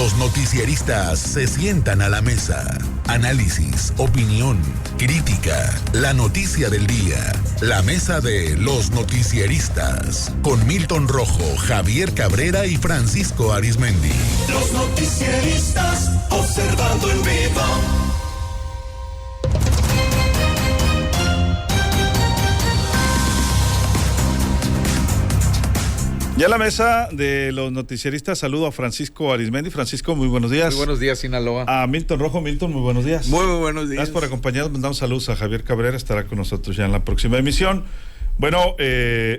Los noticieristas se sientan a la mesa. Análisis, opinión, crítica, la noticia del día. La mesa de los noticieristas. Con Milton Rojo, Javier Cabrera y Francisco Arizmendi. Los noticieristas observando en vivo. Ya en la mesa de los noticieristas saludo a Francisco Arizmendi. Francisco, muy buenos días. Muy buenos días, Sinaloa. A Milton Rojo. Milton, muy buenos días. Muy buenos días. Gracias por acompañarnos. Mandamos saludos a Javier Cabrera, estará con nosotros ya en la próxima emisión. Bueno,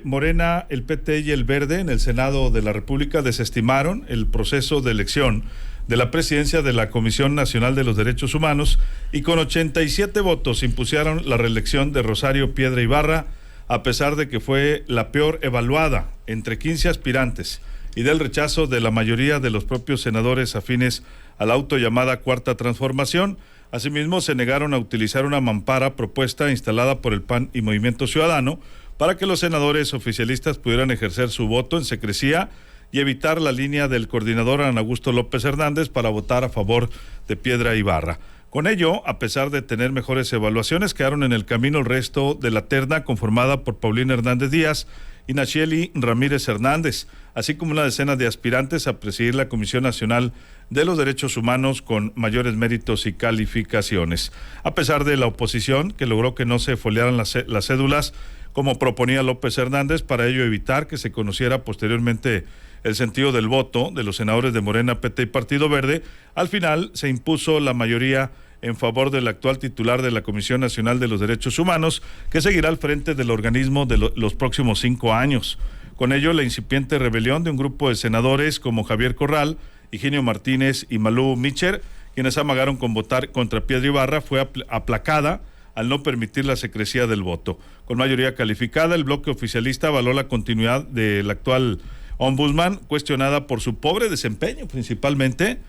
Morena, el PT y el Verde en el Senado de la República desestimaron el proceso de elección de la presidencia de la Comisión Nacional de los Derechos Humanos y con 87 votos impusieron la reelección de Rosario Piedra Ibarra, a pesar de que fue la peor evaluada entre 15 aspirantes y del rechazo de la mayoría de los propios senadores afines a la autollamada Cuarta Transformación. Asimismo, se negaron a utilizar una mampara propuesta instalada por el PAN y Movimiento Ciudadano para que los senadores oficialistas pudieran ejercer su voto en secrecía y evitar la línea del coordinador Adán Augusto López Hernández para votar a favor de Piedra Ibarra. Con ello, a pesar de tener mejores evaluaciones, quedaron en el camino el resto de la terna conformada por Paulina Hernández Díaz y Nacheli Ramírez Hernández, así como una decena de aspirantes a presidir la Comisión Nacional de los Derechos Humanos con mayores méritos y calificaciones. A pesar de la oposición, que logró que no se foliaran las cédulas, como proponía López Hernández, para ello evitar que se conociera posteriormente el sentido del voto de los senadores de Morena, PT y Partido Verde, al final se impuso la mayoría en favor del actual titular de la Comisión Nacional de los Derechos Humanos, que seguirá al frente del organismo de los próximos 5 años. Con ello, la incipiente rebelión de un grupo de senadores como Javier Corral, Higinio Martínez y Malú Micher, quienes amagaron con votar contra Piedra Ibarra, fue aplacada al no permitir la secrecía del voto. Con mayoría calificada, el bloque oficialista avaló la continuidad del actual ombudsman, cuestionada por su pobre desempeño principalmente,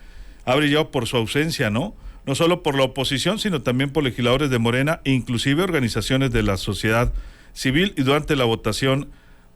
ha brillado por su ausencia, ¿no? No solo por la oposición, sino también por legisladores de Morena, inclusive organizaciones de la sociedad civil, y durante la votación,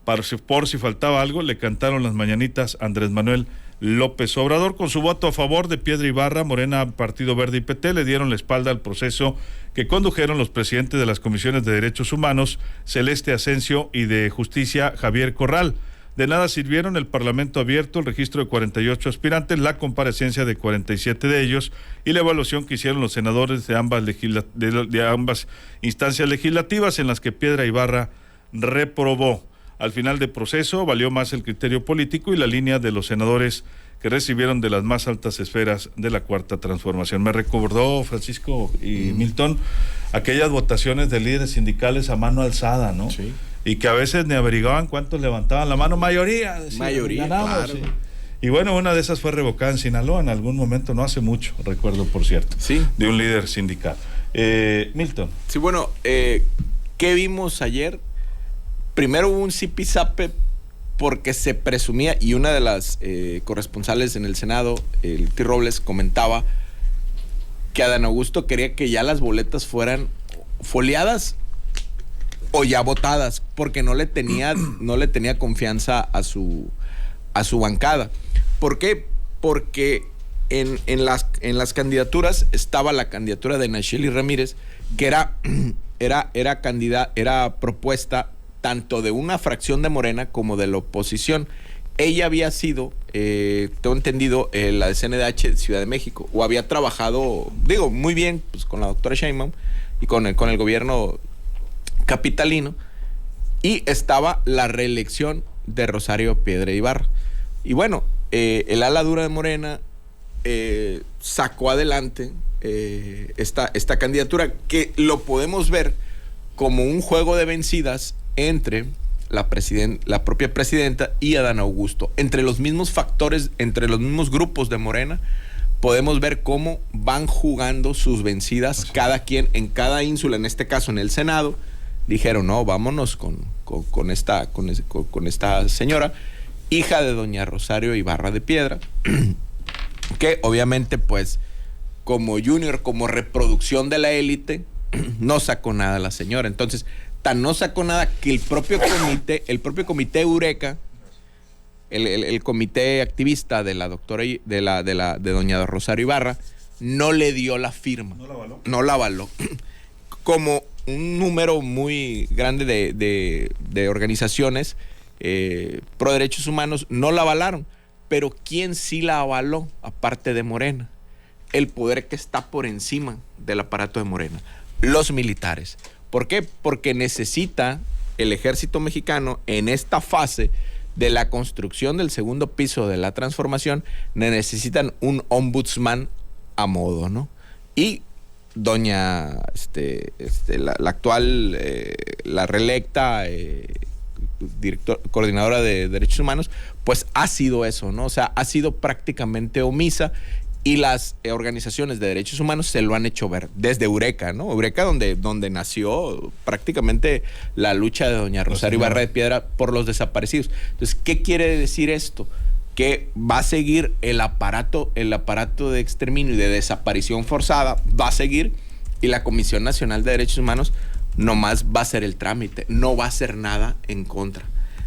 por si faltaba algo, le cantaron las mañanitas a Andrés Manuel López Obrador. Con su voto a favor de Piedra Ibarra, Morena, Partido Verde y PT le dieron la espalda al proceso que condujeron los presidentes de las comisiones de Derechos Humanos, Celeste Asensio, y de Justicia, Javier Corral. De nada sirvieron el Parlamento abierto, el registro de 48 aspirantes, la comparecencia de 47 de ellos y la evaluación que hicieron los senadores de ambas instancias legislativas, en las que Piedra Ibarra reprobó. Al final del proceso valió más el criterio político y la línea de los senadores que recibieron de las más altas esferas de la Cuarta Transformación. Me recordó, Francisco y Milton, aquellas votaciones de líderes sindicales a mano alzada, ¿no? Sí. Y que a veces ni averiguaban cuántos levantaban la mano. Mayoría, ganamos, claro. Sí. Y bueno, una de esas fue revocada en Sinaloa en algún momento, no hace mucho, recuerdo, por cierto, sí, de un líder sindical. Milton. Sí, bueno, ¿qué vimos ayer? Primero hubo un zipizape porque se presumía, y una de las corresponsales en el Senado, Liti Robles, comentaba que Adán Augusto quería que ya las boletas fueran foliadas o ya votadas, porque no le tenía confianza a su bancada. ¿Por qué? Porque en las candidaturas estaba la candidatura de Nacheli Ramírez, que era propuesta tanto de una fracción de Morena como de la oposición. Ella había sido, tengo entendido, la de CNDH de Ciudad de México, o había trabajado, muy bien, pues, con la doctora Sheinbaum y con el gobierno capitalino, y estaba la reelección de Rosario Piedra Ibarra. Y bueno, el ala dura de Morena sacó adelante esta candidatura, que lo podemos ver como un juego de vencidas entre la propia presidenta y Adán Augusto. Entre los mismos factores, entre los mismos grupos de Morena, podemos ver cómo van jugando sus vencidas, cada quien en cada ínsula. En este caso, en el Senado, dijeron, no, vámonos con esta señora, hija de doña Rosario Ibarra de Piedra, que obviamente, pues, como junior, como reproducción de la élite, no sacó nada la señora. Entonces, tan no sacó nada que el propio comité Eureka el comité activista de la doctora, de doña Rosario Ibarra, no le dio la firma. No la avaló. Como un número muy grande de organizaciones pro derechos humanos no la avalaron. Pero ¿quién sí la avaló, aparte de Morena? El poder que está por encima del aparato de Morena. Los militares. ¿Por qué? Porque necesita el ejército mexicano en esta fase de la construcción del segundo piso de la transformación, necesitan un ombudsman a modo, ¿no? Y doña, la actual, la reelecta coordinadora de derechos humanos, pues ha sido eso, ¿no? O sea, ha sido prácticamente omisa, y las organizaciones de derechos humanos se lo han hecho ver, desde Eureka, ¿no? Eureka donde nació prácticamente la lucha de doña Rosario Ibarra de Piedra por los desaparecidos. Entonces, ¿qué quiere decir esto? Que va a seguir el aparato de exterminio y de desaparición forzada, va a seguir, y la Comisión Nacional de Derechos Humanos nomás va a hacer el trámite, no va a hacer nada en contra.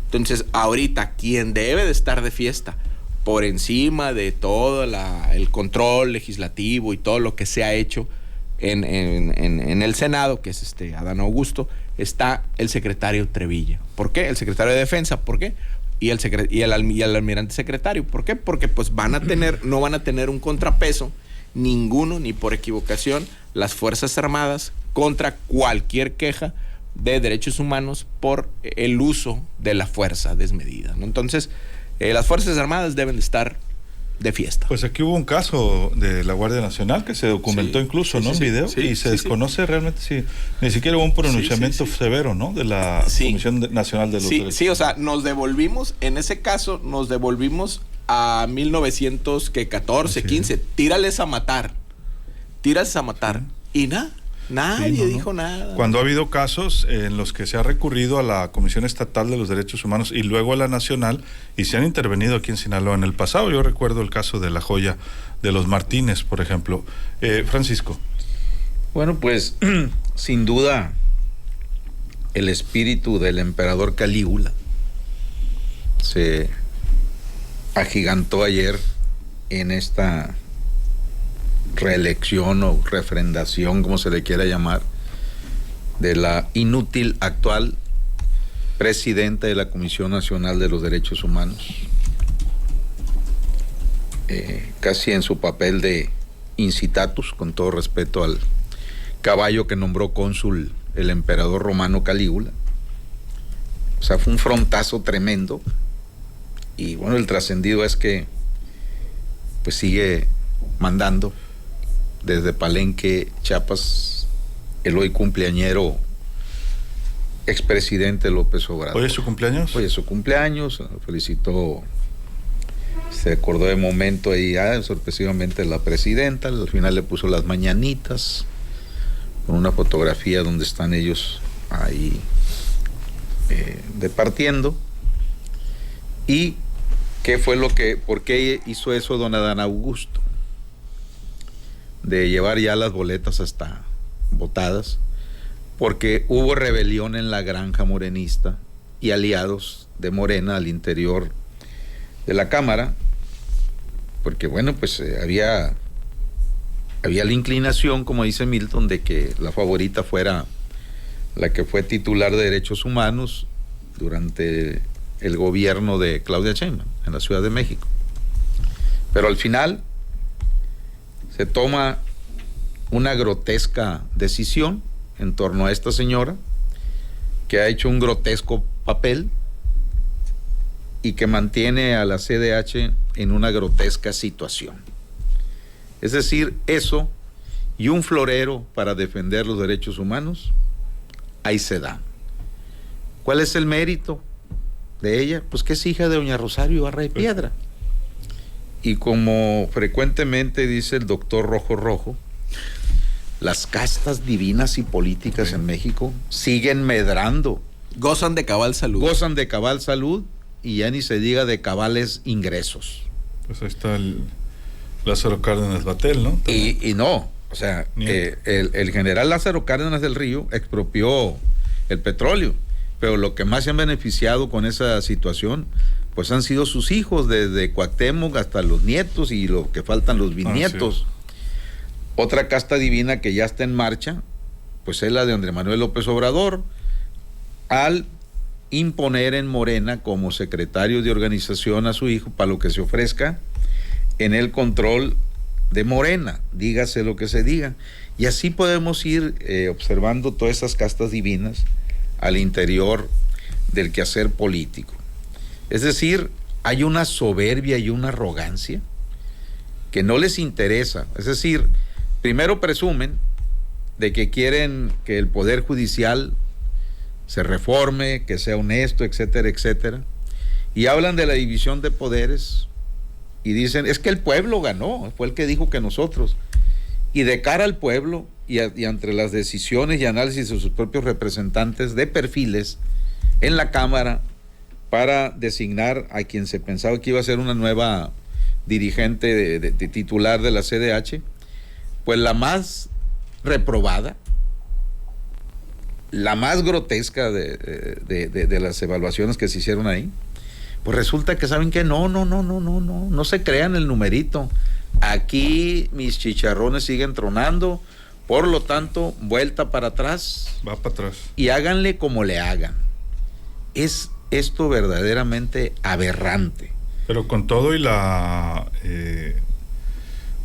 Entonces, ahorita, quien debe de estar de fiesta por encima de todo el control legislativo y todo lo que se ha hecho en el Senado, que es Adán Augusto, está el secretario Trevilla. ¿Por qué? El secretario de Defensa. ¿Por qué? Y el almirante secretario. ¿Por qué? Porque pues no van a tener un contrapeso, ninguno, ni por equivocación, las Fuerzas Armadas contra cualquier queja de derechos humanos por el uso de la fuerza desmedida, ¿no? Entonces, las Fuerzas Armadas deben de estar de fiesta. Pues aquí hubo un caso de la Guardia Nacional que se documentó incluso, ¿no? En video, y se desconoce realmente si ni siquiera hubo un pronunciamiento severo, ¿no? De la Comisión Nacional de los Derechos. Sí, o sea, en ese caso, nos devolvimos a 1914, 15, tírales a matar. Y nadie dijo nada. Cuando ha habido casos en los que se ha recurrido a la Comisión Estatal de los Derechos Humanos y luego a la Nacional, y se han intervenido aquí en Sinaloa en el pasado. Yo recuerdo el caso de la joya de los Martínez, por ejemplo. Francisco. Bueno, pues sin duda el espíritu del emperador Calígula se agigantó ayer en esta reelección o refrendación, como se le quiera llamar, de la inútil actual presidenta de la Comisión Nacional de los Derechos Humanos, casi en su papel de incitatus, con todo respeto al caballo que nombró cónsul el emperador romano Calígula. O sea, fue un frontazo tremendo, y bueno, el trascendido es que pues sigue mandando desde Palenque, Chiapas, el hoy cumpleañero expresidente López Obrador. ¿Hoy es su cumpleaños? Hoy es su cumpleaños, felicitó, se acordó de momento ahí, sorpresivamente, la presidenta, al final le puso las mañanitas, con una fotografía donde están ellos ahí departiendo. ¿Y qué fue por qué hizo eso don Adán Augusto? De llevar ya las boletas hasta votadas, porque hubo rebelión en la granja morenista y aliados de Morena al interior de la Cámara, porque bueno, pues había la inclinación, como dice Milton, de que la favorita fuera la que fue titular de Derechos Humanos durante el gobierno de Claudia Sheinbaum en la Ciudad de México. Pero al final se toma una grotesca decisión en torno a esta señora, que ha hecho un grotesco papel y que mantiene a la CDH en una grotesca situación. Es decir, eso y un florero para defender los derechos humanos, ahí se da. ¿Cuál es el mérito de ella? Pues que es hija de doña Rosario Ibarra de Piedra. Y como frecuentemente dice el doctor Rojo, las castas divinas y políticas en México siguen medrando. Gozan de cabal salud. Y ya ni se diga de cabales ingresos. Pues ahí está el Lázaro Cárdenas Batel, ¿no? Y no, o sea, el general Lázaro Cárdenas del Río expropió el petróleo, pero lo que más se han beneficiado con esa situación pues han sido sus hijos, desde Cuauhtémoc hasta los nietos y lo que faltan los bisnietos. Otra casta divina que ya está en marcha, pues es la de Andrés Manuel López Obrador, al imponer en Morena como secretario de organización a su hijo para lo que se ofrezca en el control de Morena, dígase lo que se diga. Y así podemos ir observando todas esas castas divinas al interior del quehacer político. Es decir, hay una soberbia y una arrogancia que no les interesa. Es decir, primero presumen de que quieren que el Poder Judicial se reforme, que sea honesto, etcétera, etcétera. Y hablan de la división de poderes y dicen, es que el pueblo ganó, fue el que dijo que nosotros. Y de cara al pueblo y entre las decisiones y análisis de sus propios representantes de perfiles en la Cámara para designar a quien se pensaba que iba a ser una nueva dirigente de titular de la CDH, pues la más reprobada, la más grotesca de las evaluaciones que se hicieron ahí, pues resulta que saben que no se crean el numerito. Aquí mis chicharrones siguen tronando, por lo tanto, vuelta para atrás. Va para atrás. Y háganle como le hagan. Es esto verdaderamente aberrante. Pero con todo y la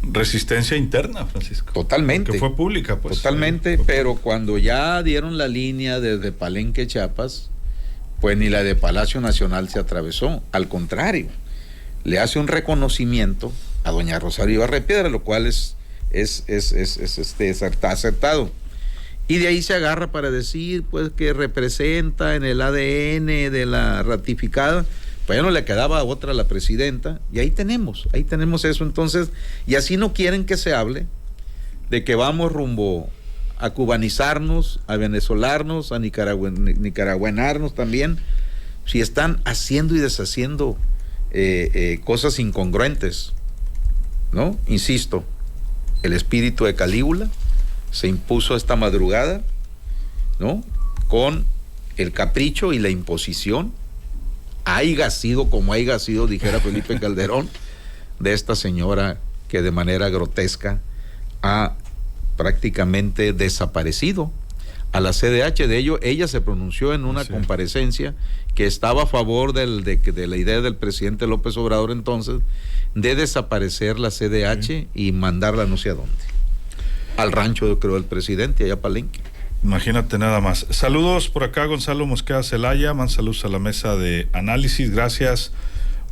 resistencia interna, Francisco. Totalmente. Que fue pública, pues. Totalmente, pero cuando ya dieron la línea desde Palenque, Chiapas, pues ni la de Palacio Nacional se atravesó. Al contrario, le hace un reconocimiento a doña Rosario Ibarra Piedra, lo cual es acertado. Y de ahí se agarra para decir, pues, que representa en el ADN de la ratificada. Pues ya no le quedaba otra a la presidenta, y ahí tenemos eso. Entonces, y así no quieren que se hable de que vamos rumbo a cubanizarnos, a venezolarnos, a nicaragüenarnos también, si están haciendo y deshaciendo cosas incongruentes, ¿no? Insisto, el espíritu de Calígula se impuso esta madrugada, ¿no? Con el capricho y la imposición, haiga sido como haiga sido, dijera Felipe Calderón, de esta señora que de manera grotesca ha prácticamente desaparecido a la CDH. De ello, ella se pronunció en una comparecencia que estaba a favor de la idea del presidente López Obrador entonces de desaparecer la CDH y mandarla no sé a dónde. Al rancho, yo creo, del presidente, allá a Palenque. Imagínate nada más. Saludos por acá, Gonzalo Mosqueda Celaya, más saludos a la mesa de análisis, gracias.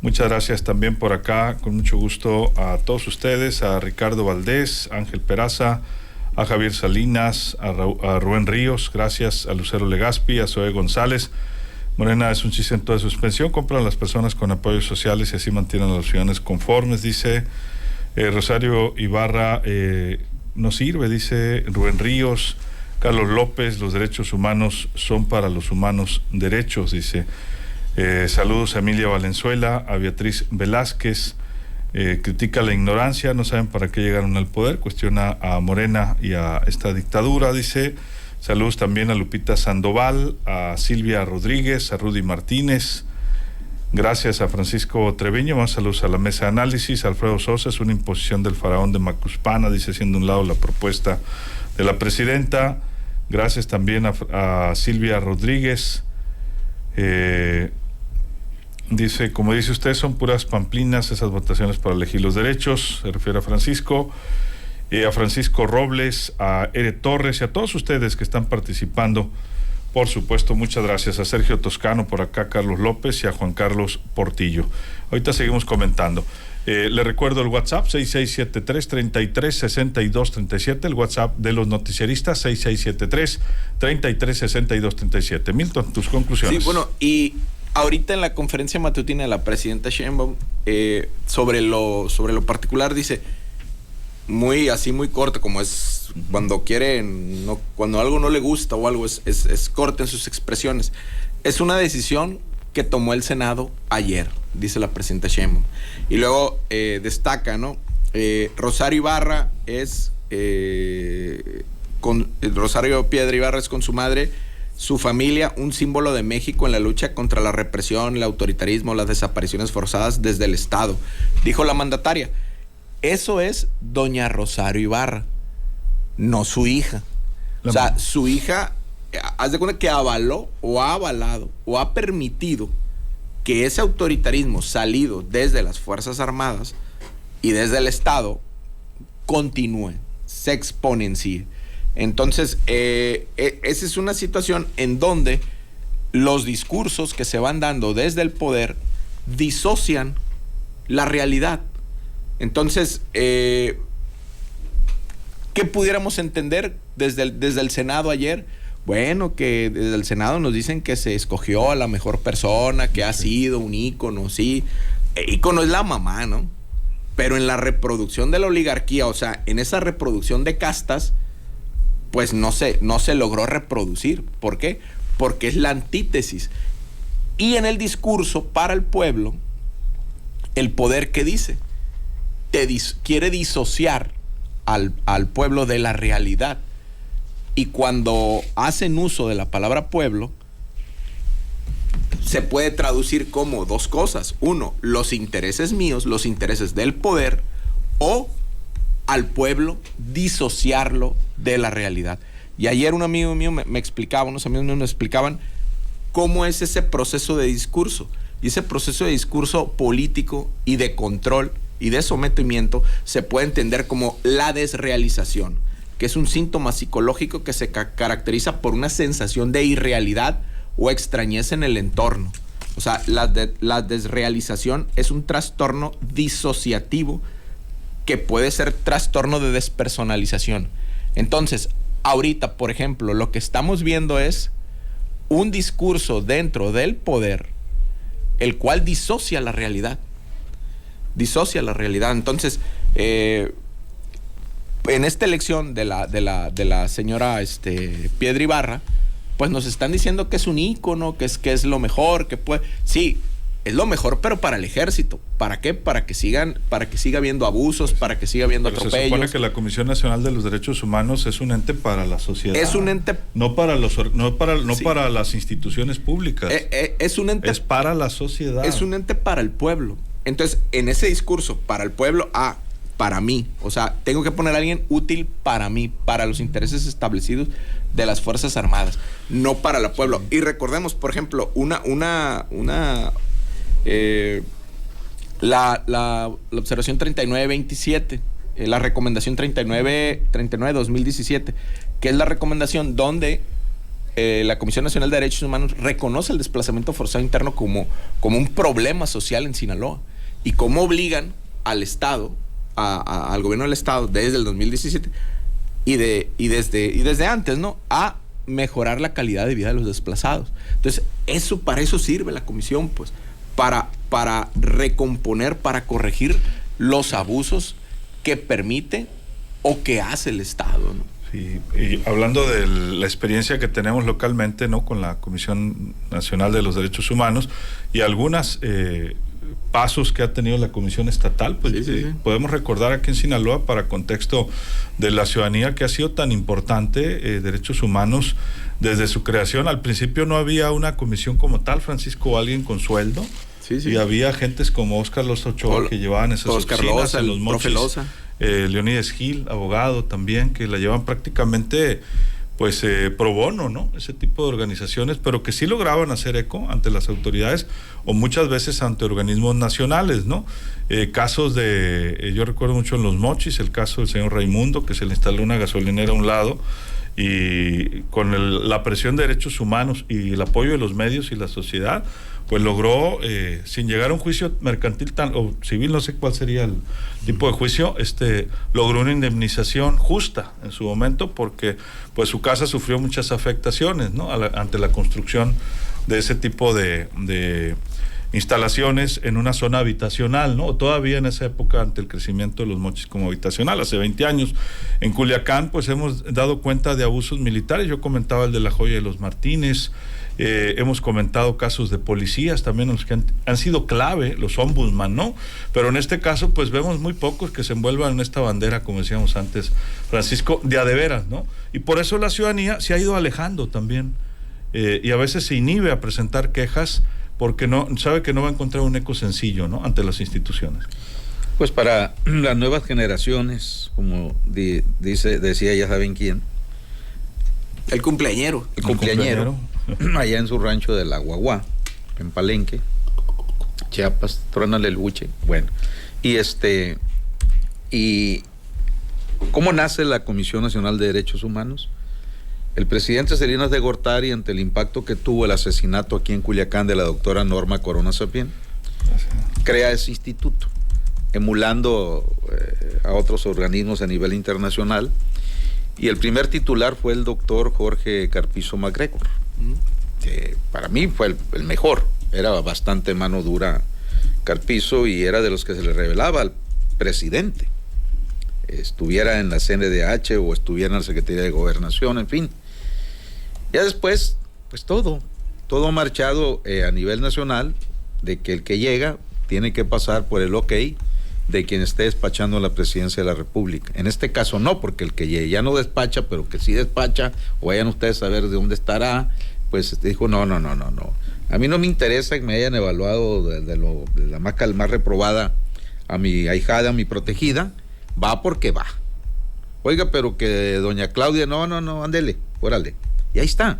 Muchas gracias también por acá, con mucho gusto a todos ustedes, a Ricardo Valdés, Ángel Peraza, a Javier Salinas, a Rubén Ríos, gracias a Lucero Legaspi, a Zoe González. Morena es un centro de suspensión, compran las personas con apoyos sociales y así mantienen a los ciudadanos conformes, dice Rosario Ibarra, no sirve, dice Rubén Ríos. Carlos López, los derechos humanos son para los humanos derechos, dice. Saludos a Emilia Valenzuela, a Beatriz Velázquez, critica la ignorancia, no saben para qué llegaron al poder, cuestiona a Morena y a esta dictadura, dice. Saludos también a Lupita Sandoval, a Silvia Rodríguez, a Rudy Martínez. Gracias a Francisco Treviño, más saludos a la mesa de análisis. Alfredo Sosa, es una imposición del faraón de Macuspana, dice, siendo un lado la propuesta de la presidenta. Gracias también a Silvia Rodríguez. Dice, como dice usted, son puras pamplinas esas votaciones para elegir los derechos, se refiere a Francisco. A Francisco Robles, a Ere Torres y a todos ustedes que están participando, por supuesto, muchas gracias. A Sergio Toscano por acá, Carlos López y a Juan Carlos Portillo. Ahorita seguimos comentando. Le recuerdo el WhatsApp 6673-336237, el WhatsApp de los noticieristas 6673-336237. Milton, tus conclusiones. Sí, bueno, y ahorita en la conferencia matutina de la presidenta Sheinbaum, sobre lo particular, dice, muy corto, como es cuando quieren, cuando algo no le gusta o algo, es corto en sus expresiones. Es una decisión que tomó el Senado ayer, dice la presidenta Sheinbaum. Y luego destaca, ¿no? Rosario Ibarra Rosario Piedra Ibarra es con su madre su familia un símbolo de México en la lucha contra la represión, el autoritarismo, las desapariciones forzadas desde el Estado, dijo la mandataria. Eso es doña Rosario Ibarra, no su hija. O sea, su hija, haz de cuenta que avaló o ha avalado o ha permitido que ese autoritarismo salido desde las Fuerzas Armadas y desde el Estado continúe, se exponencie. Entonces, esa es una situación en donde los discursos que se van dando desde el poder disocian la realidad. Entonces, ¿qué pudiéramos entender desde el Senado ayer? Bueno, que desde el Senado nos dicen que se escogió a la mejor persona, que ha sido un ícono, sí. Ícono es la mamá, ¿no? Pero en la reproducción de la oligarquía, o sea, en esa reproducción de castas, pues no se logró reproducir. ¿Por qué? Porque es la antítesis. Y en el discurso para el pueblo, el poder que dice, quiere disociar al pueblo de la realidad. Y cuando hacen uso de la palabra pueblo, se puede traducir como dos cosas. Uno, los intereses míos, los intereses del poder, o al pueblo disociarlo de la realidad. Y ayer un amigo mío me explicaba, unos amigos míos me explicaban cómo es ese proceso de discurso. Y ese proceso de discurso político y de control y de sometimiento se puede entender como la desrealización, que es un síntoma psicológico que se caracteriza por una sensación de irrealidad o extrañez en el entorno. O sea, la desrealización es un trastorno disociativo que puede ser trastorno de despersonalización. Entonces, ahorita, por ejemplo, lo que estamos viendo es un discurso dentro del poder, el cual disocia la realidad. Disocia la realidad. Entonces, en esta elección de la señora Piedra Ibarra, pues nos están diciendo que es un ícono, que es lo mejor, que puede. Sí, es lo mejor, pero para el ejército. ¿Para qué? Para que siga habiendo abusos, para que siga habiendo atropellos. Se supone que la Comisión Nacional de los Derechos Humanos es un ente para la sociedad. Es un ente. No para las instituciones públicas. Es un ente. Es para la sociedad. Es un ente para el pueblo. Entonces, en ese discurso, para el pueblo, para mí. O sea, tengo que poner a alguien útil para mí, para los intereses establecidos de las Fuerzas Armadas, no para el pueblo. Y recordemos, por ejemplo, la observación 3927, la recomendación 39-2017, que es la recomendación donde la Comisión Nacional de Derechos Humanos reconoce el desplazamiento forzado interno como un problema social en Sinaloa, y cómo obligan al Estado, al gobierno del Estado desde el 2017 y desde antes, ¿no?, a mejorar la calidad de vida de los desplazados. Entonces, para eso sirve la comisión, pues, para recomponer, para corregir los abusos que permite o que hace el Estado, ¿no? Sí, y hablando de la experiencia que tenemos localmente, ¿no?, con la Comisión Nacional de los Derechos Humanos y algunas pasos que ha tenido la Comisión Estatal, pues sí. Podemos recordar aquí en Sinaloa, para contexto de la ciudadanía, que ha sido tan importante derechos humanos desde su creación. Al principio no había una comisión como tal, Francisco, alguien con sueldo. Sí. Y había agentes como Óscar Loza Ochoa que llevaban esas oficinas en los Mochis, Leonides Gil, abogado también, que la llevan prácticamente pues pro bono, ¿no? Ese tipo de organizaciones, pero que sí lograban hacer eco ante las autoridades o muchas veces ante organismos nacionales, ¿no? Casos yo recuerdo mucho en los Mochis, el caso del señor Raimundo, que se le instaló una gasolinera a un lado, y con la presión de derechos humanos y el apoyo de los medios y la sociedad, pues logró, sin llegar a un juicio mercantil o civil, no sé cuál sería el tipo de juicio, logró una indemnización justa en su momento, porque pues su casa sufrió muchas afectaciones, ¿no?, ante la construcción de ese tipo de instalaciones en una zona habitacional, ¿no? Todavía en esa época, ante el crecimiento de los Mochis como habitacional, hace 20 años. En Culiacán, pues hemos dado cuenta de abusos militares. Yo comentaba el de la Joya de los Martínez. Hemos comentado casos de policías también, los que han sido clave, los ombudsman, ¿no? Pero en este caso, pues vemos muy pocos que se envuelvan en esta bandera, como decíamos antes, Francisco, de a de veras, ¿no? Y por eso la ciudadanía se ha ido alejando también y a veces se inhibe a presentar quejas porque no sabe que no va a encontrar un eco sencillo, ¿no?, ante las instituciones. Pues para las nuevas generaciones, como decía, ya saben quién. El cumpleañero. El cumpleañero. Allá en su rancho de La Guaguá, en Palenque, Chiapas, trónale el buche. Bueno, y ¿cómo nace la Comisión Nacional de Derechos Humanos? El presidente Salinas de Gortari, ante el impacto que tuvo el asesinato aquí en Culiacán de la doctora Norma Corona Sapien, crea ese instituto, emulando a otros organismos a nivel internacional, y el primer titular fue el doctor Jorge Carpizo MacGregor, que para mí fue el mejor. Era bastante mano dura Carpizo y era de los que se le revelaba al presidente, estuviera en la CNDH o estuviera en la Secretaría de Gobernación, en fin. Ya después, pues todo ha marchado a nivel nacional, de que el que llega tiene que pasar por el ok de quien esté despachando la presidencia de la República. En este caso no, porque el que llegue ya no despacha, pero que sí despacha, o vayan ustedes a ver de dónde estará, pues dijo, no. A mí no me interesa que me hayan evaluado de la más reprobada a mi ahijada, a mi protegida, va porque va. Oiga, pero que doña Claudia, no, ándele, órale. Y ahí está.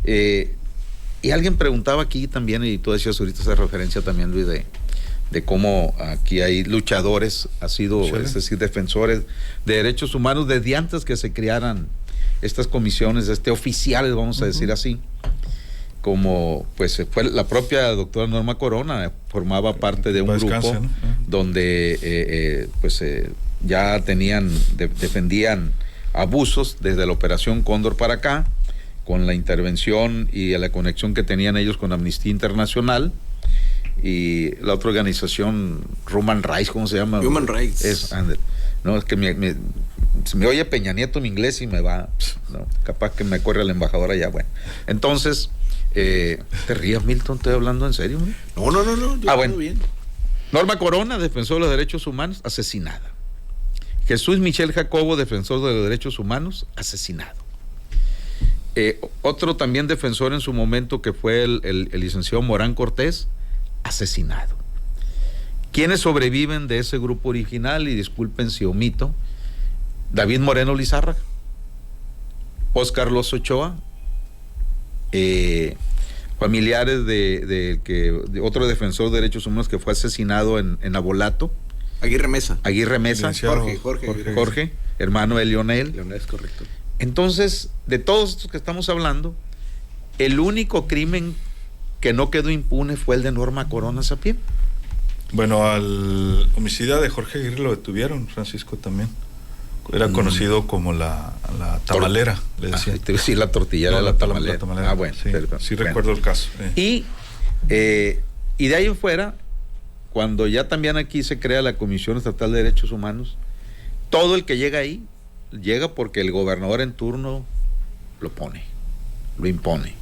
Y alguien preguntaba aquí también, y tú decías ahorita esa referencia también, Luis, de cómo aquí hay luchadores, es decir, defensores de derechos humanos desde antes que se crearan estas comisiones, oficiales, vamos a decir así, como pues fue la propia doctora Norma Corona, formaba parte de un grupo, ¿no?, donde ya defendían abusos desde la Operación Cóndor para acá, con la intervención y la conexión que tenían ellos con Amnistía Internacional y la otra organización, Human Rights, ¿cómo se llama? Human Rights. Eso, no, es que se me oye Peña Nieto en inglés y me va, no, capaz que me corre el embajador allá. Bueno, entonces, ¿te rías, Milton? ¿Estoy hablando en serio? No, yo bueno. Bien. Norma Corona, defensor de los derechos humanos, asesinada. Jesús Michel Jacobo, defensor de los derechos humanos, asesinado. Otro también defensor en su momento, que fue el licenciado Morán Cortés, asesinado. ¿Quiénes sobreviven de ese grupo original? Y disculpen si omito: David Moreno Lizárraga, Óscar Los Ochoa, familiares de otro defensor de derechos humanos que fue asesinado en Abolato, Aguirre Mesa, Jorge, hermano de Leonel. Leonel, es correcto. Entonces, de todos estos que estamos hablando, el único crimen que no quedó impune fue el de Norma Corona Sapien. Bueno, al homicida de Jorge Aguirre lo detuvieron, Francisco, también. Era conocido como la tamalera, le decían. Te voy a decir la tortillera, la tamalera. Ah, bueno, sí recuerdo el caso. Y de ahí en fuera, cuando ya también aquí se crea la Comisión Estatal de Derechos Humanos, todo el que llega ahí, llega porque el gobernador en turno lo impone.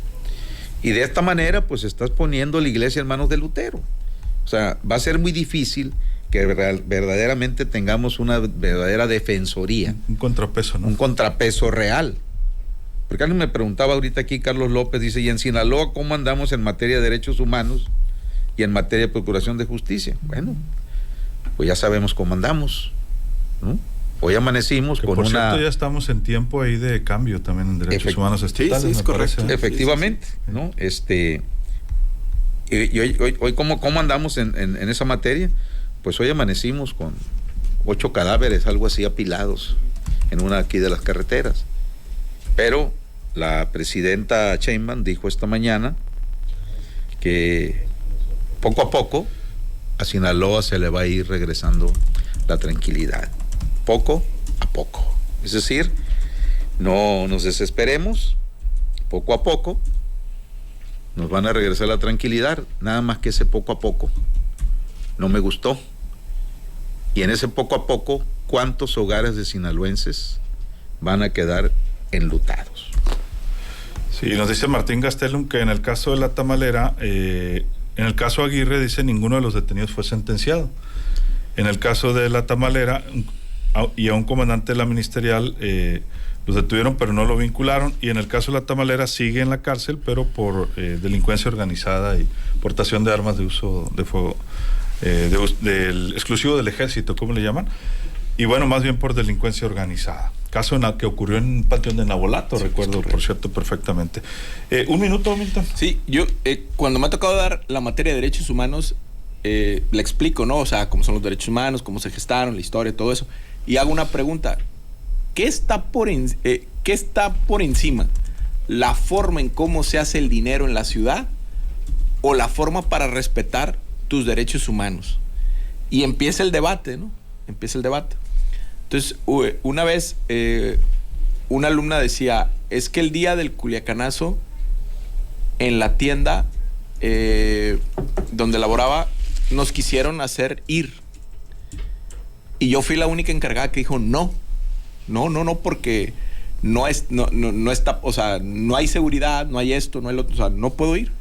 Y de esta manera, pues estás poniendo la iglesia en manos de Lutero. O sea, va a ser muy difícil que verdaderamente tengamos una verdadera defensoría. Un contrapeso, ¿no? Un contrapeso real. Porque alguien me preguntaba ahorita aquí, Carlos López, dice, ¿y en Sinaloa cómo andamos en materia de derechos humanos y en materia de procuración de justicia? Bueno, pues ya sabemos cómo andamos, ¿no? Hoy amanecimos que con por una... cierto, ya estamos en tiempo ahí de cambio también en derechos humanos estatales. Sí, es correcto. Parece. Efectivamente, ¿no? Y hoy ¿cómo andamos en esa materia? Pues hoy amanecimos con 8 cadáveres, algo así, apilados en una aquí de las carreteras. Pero la presidenta Sheinbaum dijo esta mañana que poco a poco a Sinaloa se le va a ir regresando la tranquilidad. Poco a poco. Es decir, no nos desesperemos, poco a poco nos van a regresar la tranquilidad, nada más que ese poco a poco no me gustó. Y en ese poco a poco, ¿cuántos hogares de sinaloenses van a quedar enlutados? Sí, nos dice Martín Gastelum que en el caso de la tamalera, en el caso Aguirre, dice, ninguno de los detenidos fue sentenciado. En el caso de la tamalera, y a un comandante de la ministerial los detuvieron, pero no lo vincularon, y en el caso de la tamalera sigue en la cárcel, pero por delincuencia organizada y portación de armas de uso de fuego, del exclusivo del ejército, ¿cómo le llaman? Y bueno, más bien por delincuencia organizada. Caso que ocurrió en Panteón de Nabolato, sí, recuerdo, por cierto, perfectamente. Un minuto, Milton. Sí, yo cuando me ha tocado dar la materia de derechos humanos, le explico, ¿no? O sea, cómo son los derechos humanos, cómo se gestaron, la historia, todo eso. Y hago una pregunta. ¿Qué está por encima? ¿La forma en cómo se hace el dinero en la ciudad o la forma para respetar tus derechos humanos? Y empieza el debate, ¿no? Empieza el debate. Entonces, una vez una alumna decía, es que el día del Culiacanazo, en la tienda donde laboraba, nos quisieron hacer ir. Y yo fui la única encargada que dijo, no, porque no está, o sea, no hay seguridad, no hay esto, no hay lo otro, o sea, no puedo ir.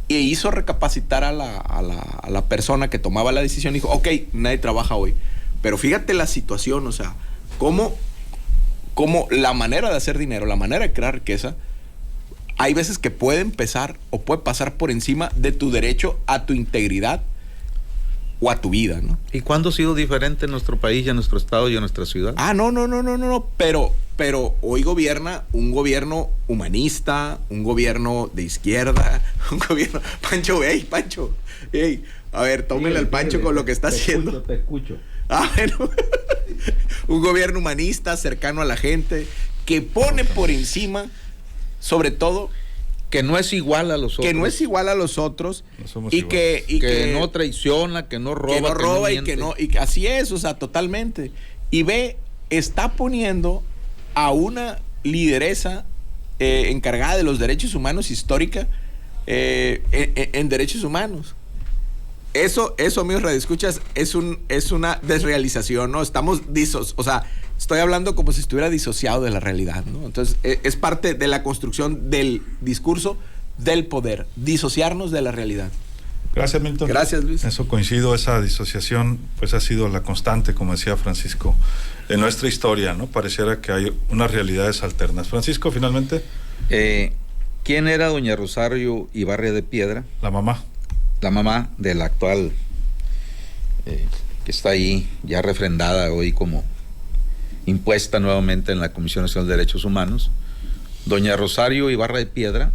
Y hizo recapacitar a la persona que tomaba la decisión. Dijo, ok, nadie trabaja hoy. Pero fíjate la situación, o sea, cómo la manera de hacer dinero, la manera de crear riqueza, hay veces que puede empezar o puede pasar por encima de tu derecho a tu integridad o a tu vida, ¿no? ¿Y cuándo ha sido diferente en nuestro país y en nuestro estado y en nuestra ciudad? No, pero hoy gobierna un gobierno humanista, un gobierno de izquierda, un gobierno... Pancho, a ver, tómele al Pancho con lo que está haciendo. Te escucho. Bueno, un gobierno humanista, cercano a la gente, que pone por encima, sobre todo... Que no es igual a los otros. Que no es igual a los otros. No y que no traiciona, que no roba. Que no roba y que no... Y así es, o sea, totalmente. Y está poniendo a una lideresa encargada de los derechos humanos histórica en derechos humanos. Eso, amigos radioescuchas, es una desrealización, ¿no? O sea, estoy hablando como si estuviera disociado de la realidad, ¿no? Entonces, es parte de la construcción del discurso del poder, disociarnos de la realidad. Gracias, Milton. Gracias, Luis. Eso coincido, esa disociación pues ha sido la constante, como decía Francisco, en nuestra historia, ¿no? Pareciera que hay unas realidades alternas. Francisco, finalmente. ¿Quién era doña Rosario Ibarra de Piedra? La mamá. La mamá de la actual, que está ahí ya refrendada hoy como impuesta nuevamente en la Comisión Nacional de Derechos Humanos. Doña Rosario Ibarra de Piedra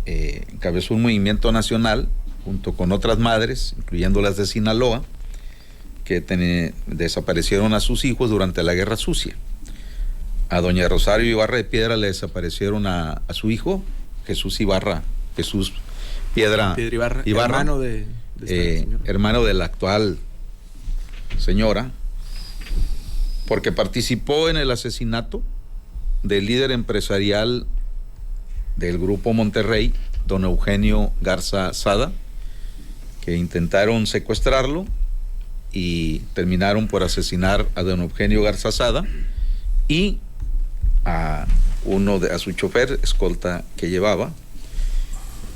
encabezó un movimiento nacional junto con otras madres, incluyendo las de Sinaloa, que desaparecieron a sus hijos durante la Guerra Sucia. A doña Rosario Ibarra de Piedra le desaparecieron a su hijo, Jesús Piedra Ibarra, hermano de la actual señora, porque participó en el asesinato del líder empresarial del Grupo Monterrey, don Eugenio Garza Sada, que intentaron secuestrarlo y terminaron por asesinar a don Eugenio Garza Sada y a su chofer escolta que llevaba.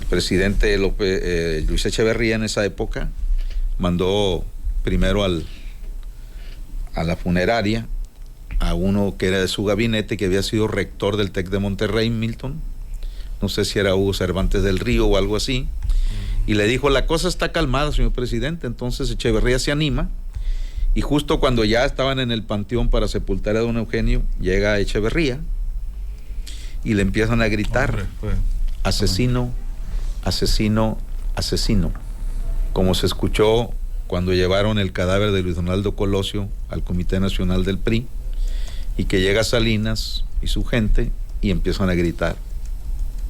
Presidente Luis Echeverría en esa época mandó primero a la funeraria a uno que era de su gabinete, que había sido rector del TEC de Monterrey, Milton, no sé si era Hugo Cervantes del Río o algo así, y le dijo, la cosa está calmada, señor presidente. Entonces Echeverría se anima, y justo cuando ya estaban en el panteón para sepultar a don Eugenio, llega Echeverría y le empiezan a gritar, asesino, asesino, asesino, como se escuchó cuando llevaron el cadáver de Luis Donaldo Colosio al Comité Nacional del PRI, y que llega Salinas y su gente y empiezan a gritar,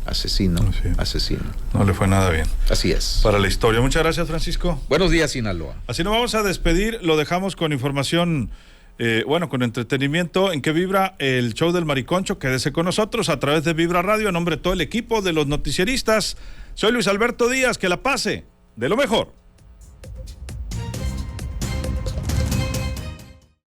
asesino, sí, asesino. No le fue nada bien. Así es. Para la historia. Muchas gracias, Francisco. Buenos días, Sinaloa. Así nos vamos a despedir, lo dejamos con información, con entretenimiento en que vibra el show del Mariconcho. Quédese con nosotros a través de Vibra Radio, en nombre de todo el equipo de los noticieristas. Soy Luis Alberto Díaz, que la pase de lo mejor.